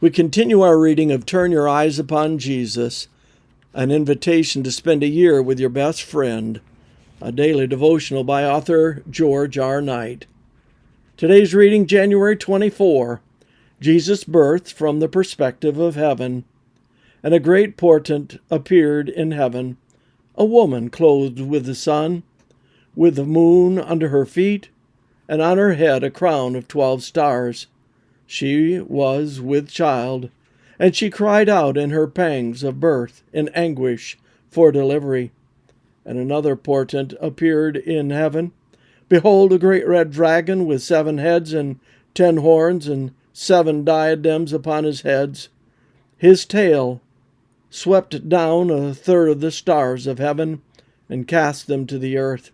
We continue our reading of Turn Your Eyes Upon Jesus, an invitation to spend a year with your best friend, a daily devotional by author George R. Knight. Today's reading, January 24, Jesus' birth from the perspective of heaven. And a great portent appeared in heaven, a woman clothed with the sun, with the moon under her feet, and on her head a crown of 12 stars. She was with child, and she cried out in her pangs of birth, in anguish for delivery. And another portent appeared in heaven. Behold, a great red dragon with 7 heads and 10 horns and 7 diadems upon his heads. His tail swept down a third of the stars of heaven and cast them to the earth.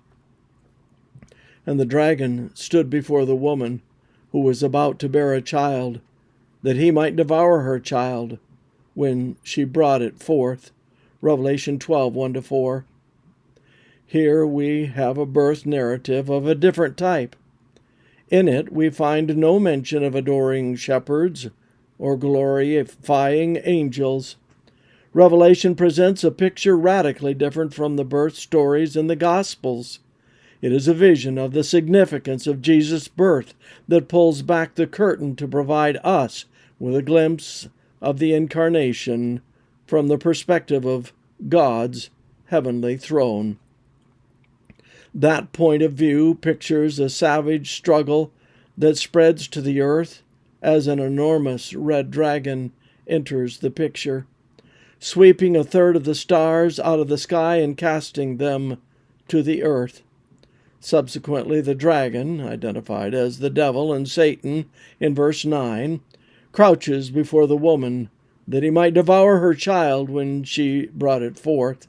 And the dragon stood before the woman who was about to bear a child, that he might devour her child when she brought it forth. Revelation 12, 1-4. Here we have a birth narrative of a different type. In it we find no mention of adoring shepherds or glorifying angels. Revelation presents a picture radically different from the birth stories in the Gospels. It is a vision of the significance of Jesus' birth that pulls back the curtain to provide us with a glimpse of the incarnation from the perspective of God's heavenly throne. That point of view pictures a savage struggle that spreads to the earth as an enormous red dragon enters the picture, sweeping a third of the stars out of the sky and casting them to the earth. Subsequently, the dragon, identified as the devil and Satan in verse 9, crouches before the woman that he might devour her child when she brought it forth.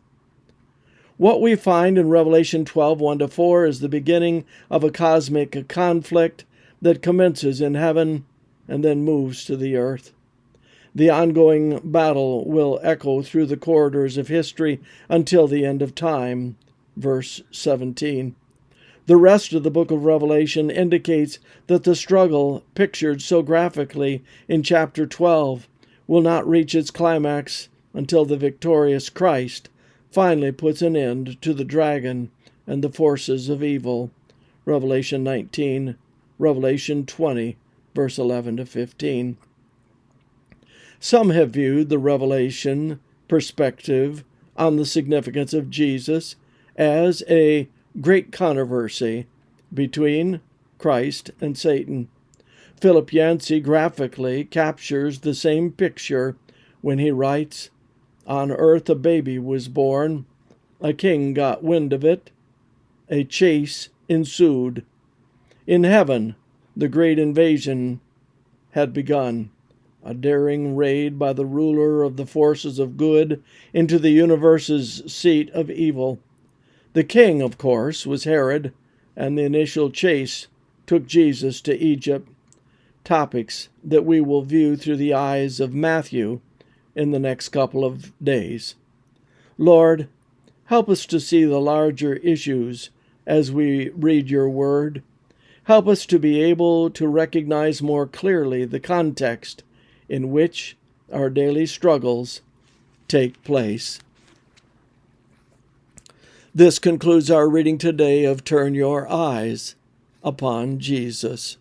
What we find in Revelation 12, 1-4 is the beginning of a cosmic conflict that commences in heaven and then moves to the earth. The ongoing battle will echo through the corridors of history until the end of time. Verse 17. The rest of the book of Revelation indicates that the struggle pictured so graphically in chapter 12 will not reach its climax until the victorious Christ finally puts an end to the dragon and the forces of evil. Revelation 19, Revelation 20, verse 11-15. Some have viewed the Revelation perspective on the significance of Jesus as a great controversy between Christ and Satan. Philip Yancey graphically captures the same picture when he writes, "On earth a baby was born, a king got wind of it, a chase ensued. In heaven the great invasion had begun, a daring raid by the ruler of the forces of good into the universe's seat of evil. The king, of course, was Herod, and the initial chase took Jesus to Egypt, topics that we will view through the eyes of Matthew in the next couple of days. Lord, help us to see the larger issues as we read your word. Help us to be able to recognize more clearly the context in which our daily struggles take place." This concludes our reading today of Turn Your Eyes Upon Jesus.